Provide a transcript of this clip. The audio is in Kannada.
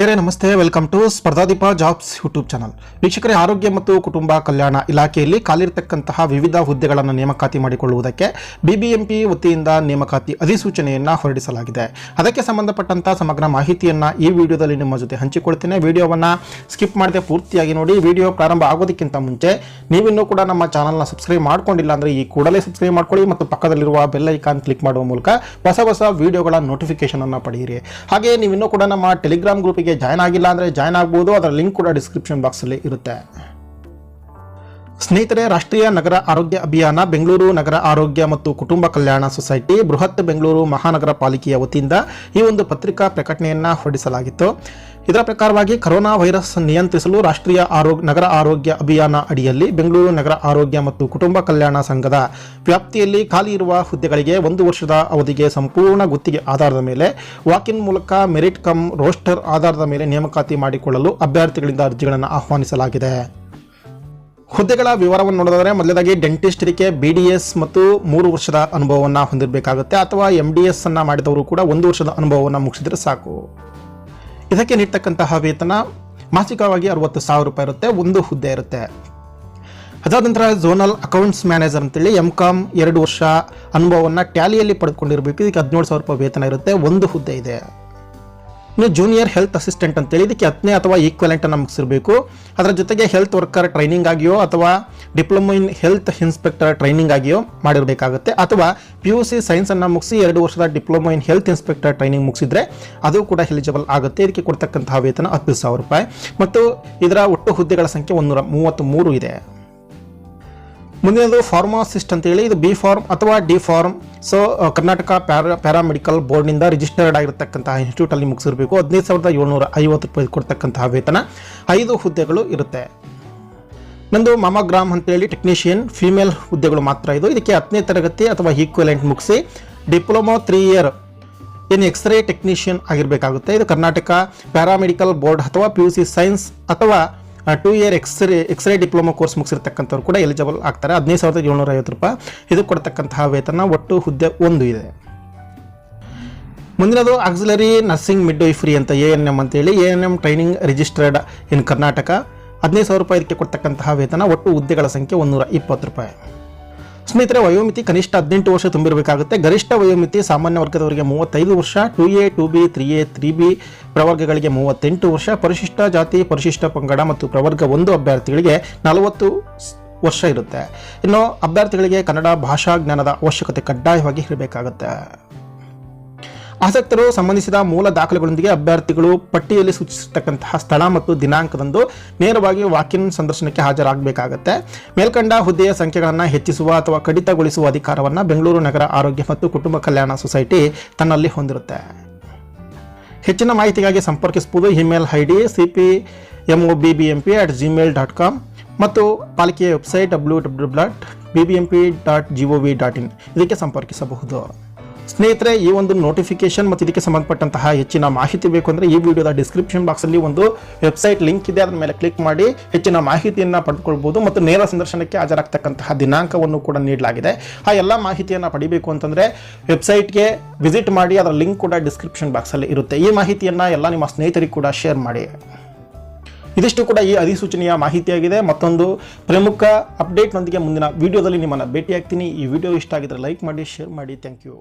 ನಮಸ್ತೆ, welcome to Spardhadeepa jobs YouTube channel. ವೀಕ್ಷಕರೇ, ಆರೋಗ್ಯ ಮತ್ತು ಕುಟುಂಬ ಕಲ್ಯಾಣ ಇಲಾಖೆಯಲ್ಲಿ ಖಾಲಿರತಕ್ಕಂತಹ ವಿವಿಧ ಹುದ್ದೆಗಳನ್ನು ನೇಮಕಾತಿ ಮಾಡಿಕೊಳ್ಳುವುದಕ್ಕೆ BBMP ವತಿಯಿಂದ ನೇಮಕಾತಿ ಅಧಿಸೂಚನೆಯನ್ನು ಹೊರಡಿಸಲಾಗಿದೆ. ಅದಕ್ಕೆ ಸಂಬಂಧಪಟ್ಟಂತಹ ಸಮಗ್ರ ಮಾಹಿತಿಯನ್ನು ಈ ವಿಡಿಯೋದಲ್ಲಿ ನಿಮ್ಮ ಜೊತೆ ಹಂಚಿಕೊಳ್ತೇನೆ. ವಿಡಿಯೋವನ್ನು ಸ್ಕಿಪ್ ಮಾಡದೆ ಪೂರ್ತಿಯಾಗಿ ನೋಡಿ. ವಿಡಿಯೋ ಪ್ರಾರಂಭ ಆಗೋದಕ್ಕಿಂತ ಮುಂಚೆ ನೀವಿನ್ನೂ ಕೂಡ ನಮ್ಮ ಚಾನಲ್ನ ಸಬ್ಸ್ಕ್ರೈಬ್ ಮಾಡ್ಕೊಂಡಿಲ್ಲ ಅಂದರೆ ಈ ಕೂಡಲೇ ಸಬ್ಸ್ಕ್ರೈಬ್ ಮಾಡ್ಕೊಳ್ಳಿ ಮತ್ತು ಪಕ್ಕದಲ್ಲಿರುವ ಬೆಲ್ ಐಕಾನ್ ಕ್ಲಿಕ್ ಮಾಡುವ ಮೂಲಕ ಹೊಸ ವಿಡಿಯೋಗಳ ನೋಟಿಫಿಕೇಶನ್ ಅನ್ನು ಪಡೆಯಿರಿ. ಹಾಗೆ ನೀವಿನ್ನೂ ಕೂಡ ನಮ್ಮ ಟೆಲಿಗ್ರಾಮ್ ಗ್ರೂಪಿಗೆ ಜಾಯ್ನ್ ಆಗಿಲ್ಲ ಅಂದರೆ ಜಾಯ್ನ್ ಆಗ್ಬೋದು. ಅದರ ಲಿಂಕ್ ಕೂಡ ಡಿಸ್ಕ್ರಿಪ್ಷನ್ ಬಾಕ್ಸಲ್ಲಿ ಇರುತ್ತೆ. ಸ್ನೇಹಿತರೆ, ರಾಷ್ಟ್ರೀಯ ನಗರ ಆರೋಗ್ಯ ಅಭಿಯಾನ, ಬೆಂಗಳೂರು ನಗರ ಆರೋಗ್ಯ ಮತ್ತು ಕುಟುಂಬ ಕಲ್ಯಾಣ ಸೊಸೈಟಿ, ಬೃಹತ್ ಬೆಂಗಳೂರು ಮಹಾನಗರ ಪಾಲಿಕೆಯ ವತಿಯಿಂದ ಈ ಒಂದು ಪತ್ರಿಕಾ ಪ್ರಕಟಣೆಯನ್ನು ಹೊರಡಿಸಲಾಗಿತ್ತು. ಇದರ ಪ್ರಕಾರವಾಗಿ ಕೊರೋನಾ ವೈರಸ್ ನಿಯಂತ್ರಿಸಲು ರಾಷ್ಟ್ರೀಯ ನಗರ ಆರೋಗ್ಯ ಅಭಿಯಾನ ಅಡಿಯಲ್ಲಿ ಬೆಂಗಳೂರು ನಗರ ಆರೋಗ್ಯ ಮತ್ತು ಕುಟುಂಬ ಕಲ್ಯಾಣ ಸಂಘದ ವ್ಯಾಪ್ತಿಯಲ್ಲಿ ಖಾಲಿ ಇರುವ ಹುದ್ದೆಗಳಿಗೆ 1 ವರ್ಷದ ಅವಧಿಗೆ ಸಂಪೂರ್ಣ ಗುತ್ತಿಗೆ ಆಧಾರದ ಮೇಲೆ ವಾಕಿನ್ ಮೂಲಕ ಮೆರಿಟ್ ಕಮ್ ರೋಸ್ಟರ್ ಆಧಾರದ ಮೇಲೆ ನೇಮಕಾತಿ ಮಾಡಿಕೊಳ್ಳಲು ಅಭ್ಯರ್ಥಿಗಳಿಂದ ಅರ್ಜಿಗಳನ್ನು ಆಹ್ವಾನಿಸಲಾಗಿದೆ. ಹುದ್ದೆಗಳ ವಿವರವನ್ನು ನೋಡಿದರೆ, ಮೊದಲದಾಗಿ ಡೆಂಟಿಸ್ಟರಿಗೆ BDS ಮತ್ತು 3 ವರ್ಷದ ಅನುಭವವನ್ನು ಹೊಂದಿರಬೇಕಾಗುತ್ತೆ. ಅಥವಾ MDS ಅನ್ನು ಮಾಡಿದವರು ಕೂಡ 1 ವರ್ಷದ ಅನುಭವವನ್ನು ಮುಗಿಸಿದರೆ ಸಾಕು. ಇದಕ್ಕೆ ನೀಡ್ತಕ್ಕಂತಹ ವೇತನ ಮಾಸಿಕವಾಗಿ 60,000 ರೂಪಾಯಿ ಇರುತ್ತೆ. ಒಂದು ಹುದ್ದೆ ಇರುತ್ತೆ. ಅದಾದ ನಂತರ ಝೋನಲ್ ಅಕೌಂಟ್ಸ್ ಮ್ಯಾನೇಜರ್ ಅಂತೇಳಿ MCOM 2 ವರ್ಷ ಅನುಭವವನ್ನು ಟ್ಯಾಲಿಯಲ್ಲಿ ಪಡೆದುಕೊಂಡಿರಬೇಕು. ಇದಕ್ಕೆ 17,000 ರೂಪಾಯಿ ವೇತನ ಇರುತ್ತೆ. ಒಂದು ಹುದ್ದೆ ಇದೆ. ಇನ್ನು ಜೂನಿಯರ್ ಹೆಲ್ತ್ ಅಸಿಸ್ಟೆಂಟ್ ಅಂತೇಳಿ ಇದಕ್ಕೆ 10ನೇ ಅಥವಾ ಈಕ್ವಲೆಂಟ್ ಅನ್ನು ಮುಗಿಸಿರಬೇಕು. ಅದರ ಜೊತೆಗೆ ಹೆಲ್ತ್ ವರ್ಕರ್ ಟ್ರೈನಿಂಗ್ ಆಗಿಯೋ ಅಥವಾ diploma in health inspector training ಆಗಿಯೋ ಮಾಡಿರಬೇಕಾಗುತ್ತೆ. ಅಥವಾ PUC ಸೈನ್ಸ್ ಅನ್ನು ಮುಗಿಸಿ 2 ವರ್ಷದ diploma in health inspector training ಮುಗಿಸಿದ್ರೆ ಅದು ಕೂಡ ಎಲಿಜಿಬಲ್ ಆಗುತ್ತೆ. ಇದಕ್ಕೆ ಕೊಡ್ತಕ್ಕಂತಹ ವೇತನ 10,000 ರೂಪಾಯಿ. ಮತ್ತು ಇದರ ಒಟ್ಟು ಹುದ್ದೆಗಳ ಸಂಖ್ಯೆ 133 ಇದೆ. ಮುಂದಿನದು ಫಾರ್ಮಾಸಿಸ್ಟ್ ಅಂತೇಳಿ, ಇದು B ಫಾರ್ಮ್ ಅಥವಾ D pharm. So Karnataka paramedical ಬೋರ್ಡ್ನಿಂದ ರಿಜಿಸ್ಟರ್ಡ್ ಆಗಿರತಕ್ಕಂತಹ ಇನ್ಸ್ಟಿಟ್ಯೂಟಲ್ಲಿ ಮುಗಿಸಿರಬೇಕು. 15,750 ರೂಪಾಯಿ ಕೊಡ್ತಕ್ಕಂತಹ ವೇತನ. 5 ಹುದ್ದೆಗಳು ಇರುತ್ತೆ. ನಂದು ಮಾಮಾಗ್ರಾಮ್ ಅಂತೇಳಿ ಟೆಕ್ನಿಷಿಯನ್ ಫಿಮೇಲ್ ಹುದ್ದೆಗಳು ಮಾತ್ರ ಇದು. ಇದಕ್ಕೆ 10ನೇ ತರಗತಿ ಅಥವಾ ಈಕ್ವಲೆಂಟ್ ಮುಗಿಸಿ ಡಿಪ್ಲೊಮಾ 3 ಇಯರ್ ಇನ್ ಎಕ್ಸ್ರೇ ಟೆಕ್ನಿಷಿಯನ್ ಆಗಿರಬೇಕಾಗುತ್ತೆ. ಇದು ಕರ್ನಾಟಕ ಪ್ಯಾರಾಮೆಡಿಕಲ್ ಬೋರ್ಡ್ ಅಥವಾ PUC ಸೈನ್ಸ್ ಅಥವಾ 2 ಇಯರ್ ಎಕ್ಸ್ರೇ ಡಿಪ್ಲೊಮಾ ಕೋರ್ಸ್ ಮುಗಿಸಿರ್ತಕ್ಕಂಥವ್ರು ಕೂಡ ಎಲಿಜಿಬಲ್ ಆಗ್ತಾರೆ. 15,750 ರೂಪಾಯಿ ಇದು ಕೊಡ್ತಕ್ಕಂತಹ ವೇತನ. ಒಟ್ಟು ಹುದ್ದೆ 1 ಇದೆ. ಮುಂದಿನದು ಆಕ್ಸಿಲರಿ ನರ್ಸಿಂಗ್ ಮಿಡ್ವೈಫರಿ ಅಂತ ANM ಅಂತೇಳಿ, ANM training registered in Karnataka. 15,000 ರೂಪಾಯಿ ಇದಕ್ಕೆ ಕೊಡ್ತಕ್ಕಂತಹ ವೇತನ. ಒಟ್ಟು ಹುದ್ದೆಗಳ ಸಂಖ್ಯೆ 120 ರೂಪಾಯಿ. ಸ್ನೇಹಿತರೆ, ವಯೋಮಿತಿ ಕನಿಷ್ಠ 18 ವರ್ಷ ತುಂಬಿರಬೇಕಾಗುತ್ತೆ. ಗರಿಷ್ಠ ವಯೋಮಿತಿ ಸಾಮಾನ್ಯ ವರ್ಗದವರಿಗೆ 35 ವರ್ಷ, 2A 2B 3A 3B ಪ್ರವರ್ಗಗಳಿಗೆ 38 ವರ್ಷ, ಪರಿಶಿಷ್ಟ ಜಾತಿ ಪರಿಶಿಷ್ಟ ಪಂಗಡ ಮತ್ತು ಪ್ರವರ್ಗ 1 ಅಭ್ಯರ್ಥಿಗಳಿಗೆ 40 ವರ್ಷ ಇರುತ್ತೆ. ಇನ್ನು ಅಭ್ಯರ್ಥಿಗಳಿಗೆ ಕನ್ನಡ ಭಾಷಾ ಜ್ಞಾನದ ಅವಶ್ಯಕತೆ ಕಡ್ಡಾಯವಾಗಿ ಇರಬೇಕಾಗುತ್ತೆ. ಆಸಕ್ತರು ಸಂಬಂಧಿಸಿದ ಮೂಲ ದಾಖಲೆಗಳೊಂದಿಗೆ ಅಭ್ಯರ್ಥಿಗಳು ಪಟ್ಟಿಯಲ್ಲಿ ಸೂಚಿಸಿರ್ತಕ್ಕಂತಹ ಸ್ಥಳ ಮತ್ತು ದಿನಾಂಕದಂದು ನೇರವಾಗಿ ವಾಕಿನ್ ಸಂದರ್ಶನಕ್ಕೆ ಹಾಜರಾಗಬೇಕಾಗುತ್ತೆ. ಮೇಲ್ಕಂಡ ಹುದ್ದೆಯ ಸಂಖ್ಯೆಗಳನ್ನು ಹೆಚ್ಚಿಸುವ ಅಥವಾ ಕಡಿತಗೊಳಿಸುವ ಅಧಿಕಾರವನ್ನು ಬೆಂಗಳೂರು ನಗರ ಆರೋಗ್ಯ ಮತ್ತು ಕುಟುಂಬ ಕಲ್ಯಾಣ ಸೊಸೈಟಿ ತನ್ನಲ್ಲಿ ಹೊಂದಿರುತ್ತೆ. ಹೆಚ್ಚಿನ ಮಾಹಿತಿಗಾಗಿ ಸಂಪರ್ಕಿಸಬಹುದು. ಇಮೇಲ್ ID cpmobbmp@gmail.com ಮತ್ತು ಪಾಲಿಕೆಯ ವೆಬ್ಸೈಟ್ www.bbmp.gov.in ಇದಕ್ಕೆ ಸಂಪರ್ಕಿಸಬಹುದು. ಸ್ನೇಹಿತರೆ, ಈ ಒಂದು ನೋಟಿಫಿಕೇಶನ್ ಮತ್ತು ಇದಕ್ಕೆ ಸಂಬಂಧಪಟ್ಟಂತಹ ಹೆಚ್ಚಿನ ಮಾಹಿತಿ ಬೇಕು ಅಂದರೆ ಈ ವಿಡಿಯೋದ ಡಿಸ್ಕ್ರಿಪ್ಷನ್ ಬಾಕ್ಸಲ್ಲಿ ಒಂದು ವೆಬ್ಸೈಟ್ ಲಿಂಕ್ ಇದೆ. ಅದರ ಮೇಲೆ ಕ್ಲಿಕ್ ಮಾಡಿ ಹೆಚ್ಚಿನ ಮಾಹಿತಿಯನ್ನು ಪಡೆದುಕೊಳ್ಬೋದು. ಮತ್ತು ನೇರ ಸಂದರ್ಶನಕ್ಕೆ ಹಾಜರಾಗ್ತಕ್ಕಂತಹ ದಿನಾಂಕವನ್ನು ಕೂಡ ನೀಡಲಾಗಿದೆ. ಆ ಎಲ್ಲ ಮಾಹಿತಿಯನ್ನು ಪಡಿಬೇಕು ಅಂತಂದರೆ ವೆಬ್ಸೈಟ್ಗೆ ವಿಸಿಟ್ ಮಾಡಿ. ಅದರ ಲಿಂಕ್ ಕೂಡ ಡಿಸ್ಕ್ರಿಪ್ಷನ್ ಬಾಕ್ಸಲ್ಲಿ ಇರುತ್ತೆ. ಈ ಮಾಹಿತಿಯನ್ನು ಎಲ್ಲ ನಿಮ್ಮ ಸ್ನೇಹಿತರಿಗೆ ಕೂಡ ಶೇರ್ ಮಾಡಿ. ಇದಿಷ್ಟು ಕೂಡ ಈ ಅಧಿಸೂಚನೆಯ ಮಾಹಿತಿಯಾಗಿದೆ. ಮತ್ತೊಂದು ಪ್ರಮುಖ ಅಪ್ಡೇಟ್ನೊಂದಿಗೆ ಮುಂದಿನ ವಿಡಿಯೋದಲ್ಲಿ ನಿಮ್ಮನ್ನು ಭೇಟಿಯಾಗ್ತೀನಿ. ಈ ವಿಡಿಯೋ ಇಷ್ಟ ಆಗಿದ್ರೆ ಲೈಕ್ ಮಾಡಿ, ಶೇರ್ ಮಾಡಿ. Thank you.